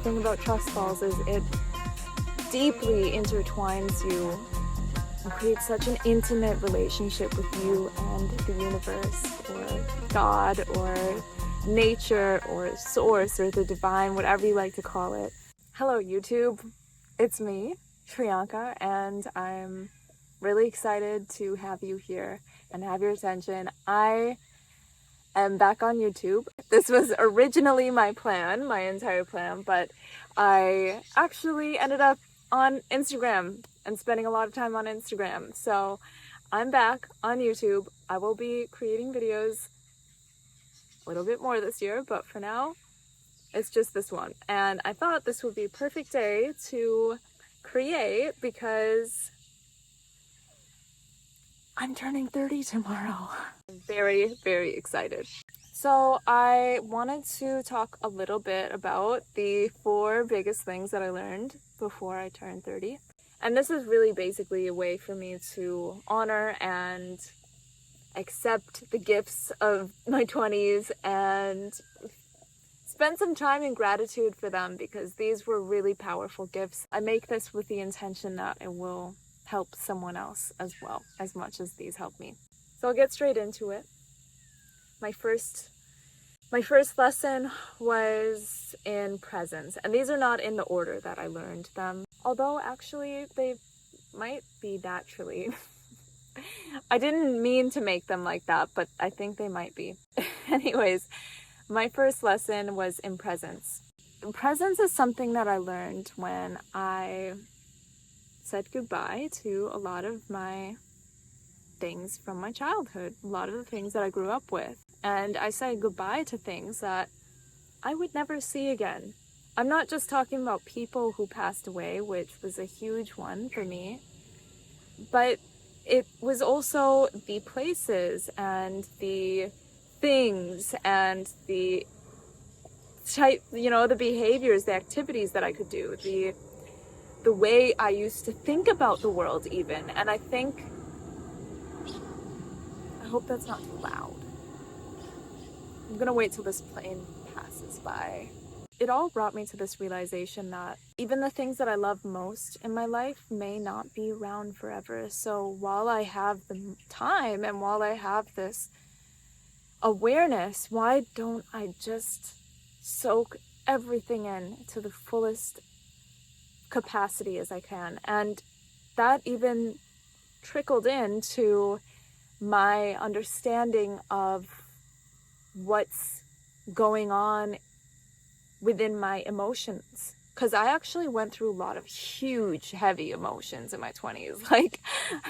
thing about trust falls is it deeply intertwines you and creates such an intimate relationship with you and the universe, or God, or nature, or source, or the divine, whatever you like to call it. Hello YouTube, it's me, Shriyanka, and I'm really excited to have you here and have your attention. I am back on YouTube. This was originally my entire plan, but I actually ended up on Instagram and spending a lot of time on Instagram. So I'm back on YouTube. I will be creating videos a little bit more this year, but for now, it's just this one. And I thought this would be a perfect day to create because I'm turning 30 tomorrow. I'm very, very excited. So I wanted to talk a little bit about the 4 biggest things that I learned before I turned 30. And this is really basically a way for me to honor and accept the gifts of my 20s and spend some time in gratitude for them, because these were really powerful gifts. I make this with the intention that it will help someone else as well, as much as these help me. So I'll get straight into it. My first lesson was in presence, and these are not in the order that I learned them, although actually they might be naturally. I didn't mean to make them like that, but I think they might be. Anyways, my first lesson was in presence. Presence is something that I learned when I said goodbye to a lot of my things from my childhood, a lot of the things that I grew up with. And I said goodbye to things that I would never see again. I'm not just talking about people who passed away, which was a huge one for me, but it was also the places and the things and the type, the behaviors, the activities that I could do, the way I used to think about the world even. And I hope that's not too loud. I'm gonna wait till this plane passes by. It all brought me to this realization that even the things that I love most in my life may not be around forever. So while I have the time and while I have this awareness, why don't I just soak everything in to the fullest capacity as I can? And that even trickled into my understanding of what's going on within my emotions, because I actually went through a lot of huge, heavy emotions in my 20s. Like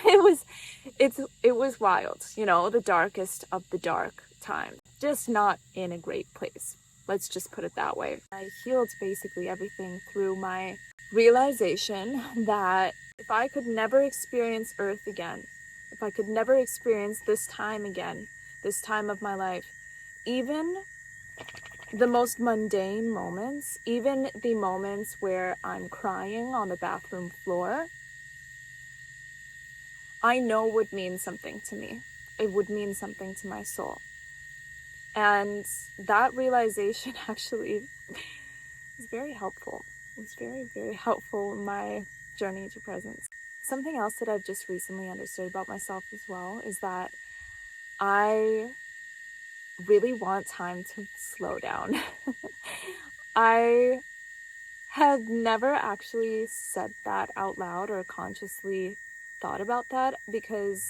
it was wild, the darkest of the dark time, just not in a great place. Let's just put it that way. I healed basically everything through my realization that if I could never experience Earth again, if I could never experience this time again, this time of my life, even the most mundane moments, even the moments where I'm crying on the bathroom floor, I know would mean something to me. It would mean something to my soul. And that realization actually is very helpful. It's very, very helpful in my journey to presence. Something else that I've just recently understood about myself as well is that I really want time to slow down. I had never actually said that out loud or consciously thought about that, because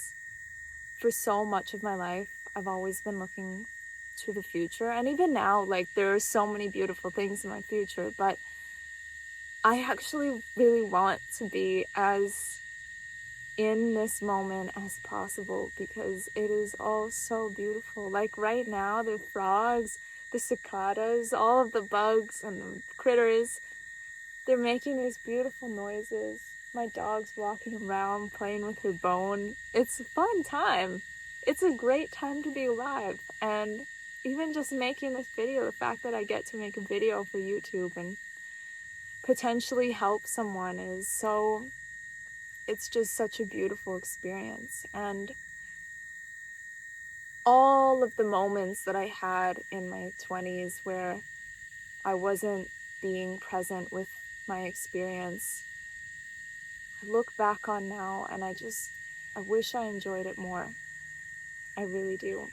for so much of my life, I've always been looking to the future. And even now, like, there are so many beautiful things in my future, but I actually really want to be as in this moment as possible, because it is all so beautiful. Like right now, the frogs, the cicadas, all of the bugs and the critters, they're making these beautiful noises. My dog's walking around playing with her bone. It's a fun time. It's a great time to be alive. And even just making this video, the fact that I get to make a video for YouTube and potentially help someone it's just such a beautiful experience. And all of the moments that I had in my 20s where I wasn't being present with my experience, I look back on now and I wish I enjoyed it more. I really do.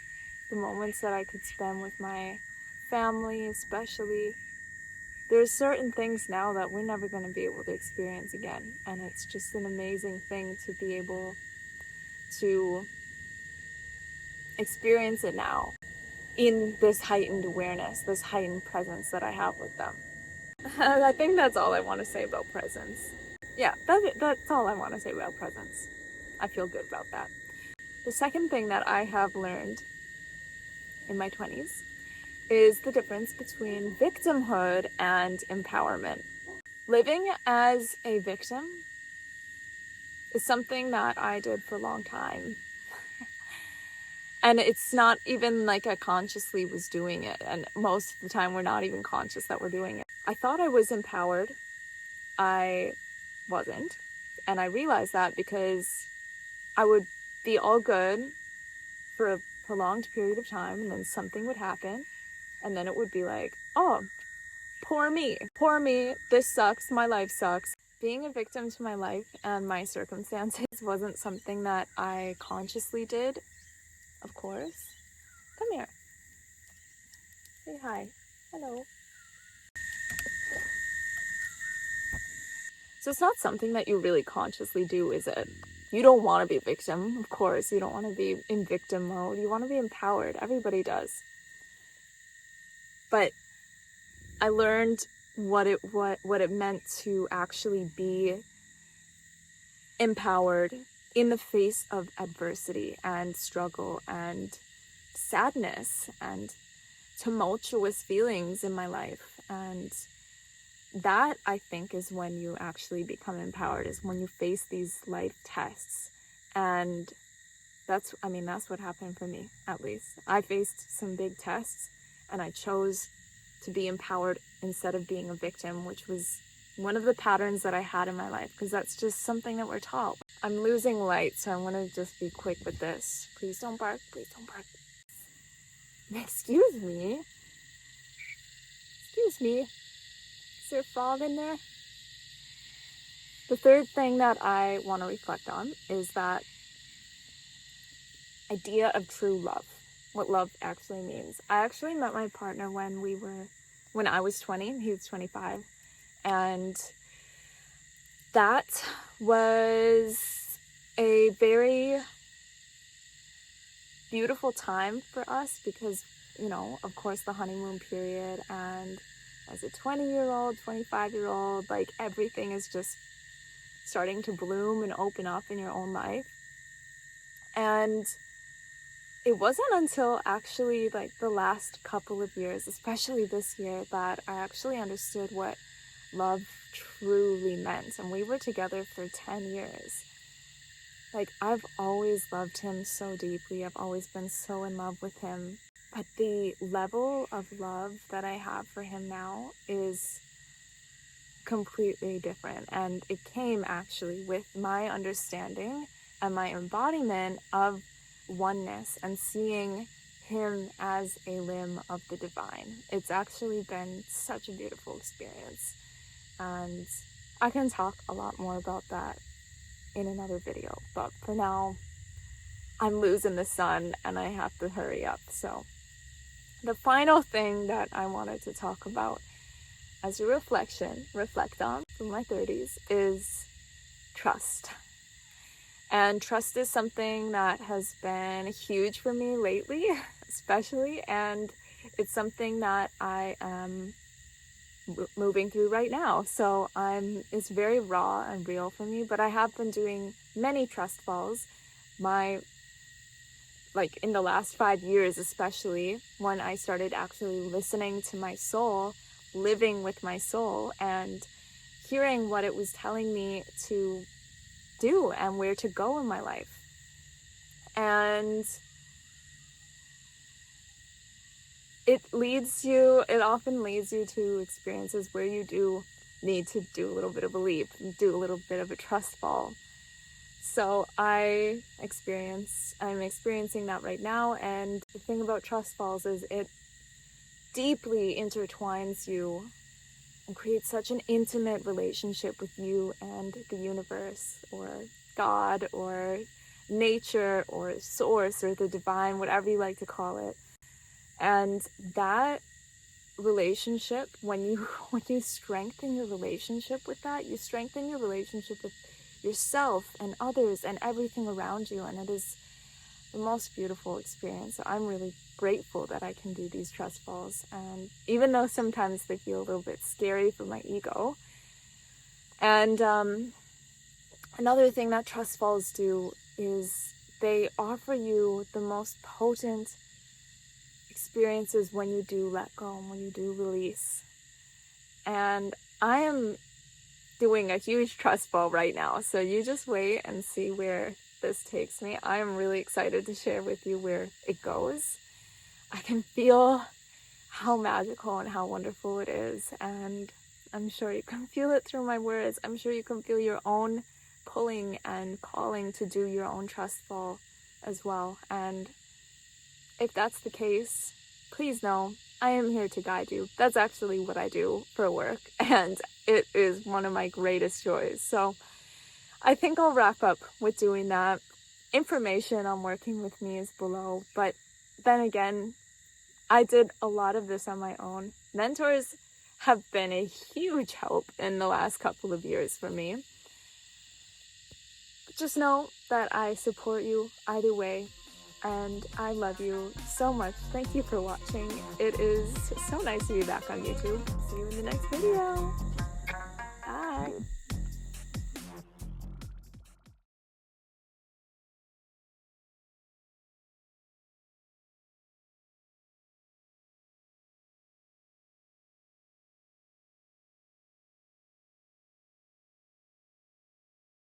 The moments that I could spend with my family, especially. There's certain things now that we're never going to be able to experience again. And it's just an amazing thing to be able to experience it now in this heightened awareness, this heightened presence that I have with them. I think that's all I want to say about presence. Yeah, that's all I want to say about presence. I feel good about that. The second thing that I have learned in my 20s is the difference between victimhood and empowerment. Living as a victim is something that I did for a long time. And it's not even like I consciously was doing it. And most of the time we're not even conscious that we're doing it. I thought I was empowered. I wasn't. And I realized that because I would be all good for a prolonged period of time, and then something would happen, and then it would be like, oh, poor me, this sucks, my life sucks. Being a victim to my life and my circumstances wasn't something that I consciously did, of course. Come here. Say hi. Hello. So it's not something that you really consciously do, is it? You don't want to be a victim, of course. You don't want to be in victim mode. You want to be empowered. Everybody does. But I learned what it meant to actually be empowered in the face of adversity and struggle and sadness and tumultuous feelings in my life. And that, I think, is when you actually become empowered, is when you face these life tests. And that's what happened for me, at least. I faced some big tests, and I chose to be empowered instead of being a victim, which was one of the patterns that I had in my life, because that's just something that we're taught. I'm losing light, so I'm going to just be quick with this. Please don't bark. Please don't bark. Excuse me. Excuse me. Is there a frog in there? The third thing that I want to reflect on is that idea of true love. What love actually means. I actually met my partner when I was 20, he was 25. And that was a very beautiful time for us because, of course, the honeymoon period, and as a 20-year-old, 25-year-old, like everything is just starting to bloom and open up in your own life. And it wasn't until actually like the last couple of years, especially this year, that I actually understood what love truly meant. And we were together for 10 years. Like, I've always loved him so deeply. I've always been so in love with him. But the level of love that I have for him now is completely different. And it came actually with my understanding and my embodiment of oneness and seeing him as a limb of the divine. It's actually been such a beautiful experience. And I can talk a lot more about that in another video. But for now, I'm losing the sun and I have to hurry up. So the final thing that I wanted to talk about as a reflect on from my 30s is trust. And trust is something that has been huge for me lately, especially, and it's something that I am moving through right now. So it's very raw and real for me, but I have been doing many trust falls. In the last 5 years, especially, when I started actually listening to my soul, living with my soul, and hearing what it was telling me to do and where to go in my life. And it often leads you to experiences where you do need to do a little bit of a leap, do a little bit of a trust fall. So I'm experiencing that right now, and the thing about trust falls is it deeply intertwines you and create such an intimate relationship with you and the universe, or God, or nature, or source, or the divine, whatever you like to call it. And that relationship, when you strengthen your relationship with that, you strengthen your relationship with yourself and others and everything around you, and it is the most beautiful experience. So I'm really grateful that I can do these trust falls, and even though sometimes they feel a little bit scary for my ego. And another thing that trust falls do is they offer you the most potent experiences when you do let go and when you do release. And I am doing a huge trust fall right now, so you just wait and see where this takes me. I am really excited to share with you where it goes. I can feel how magical and how wonderful it is, and I'm sure you can feel it through my words. I'm sure you can feel your own pulling and calling to do your own trust fall as well. And if that's the case, please know I am here to guide you. That's actually what I do for work, and it is one of my greatest joys. So I think I'll wrap up with doing that. Information on working with me is below, but then again, I did a lot of this on my own. Mentors have been a huge help in the last couple of years for me. Just know that I support you either way, and I love you so much. Thank you for watching. It is so nice to be back on YouTube. See you in the next video. Bye.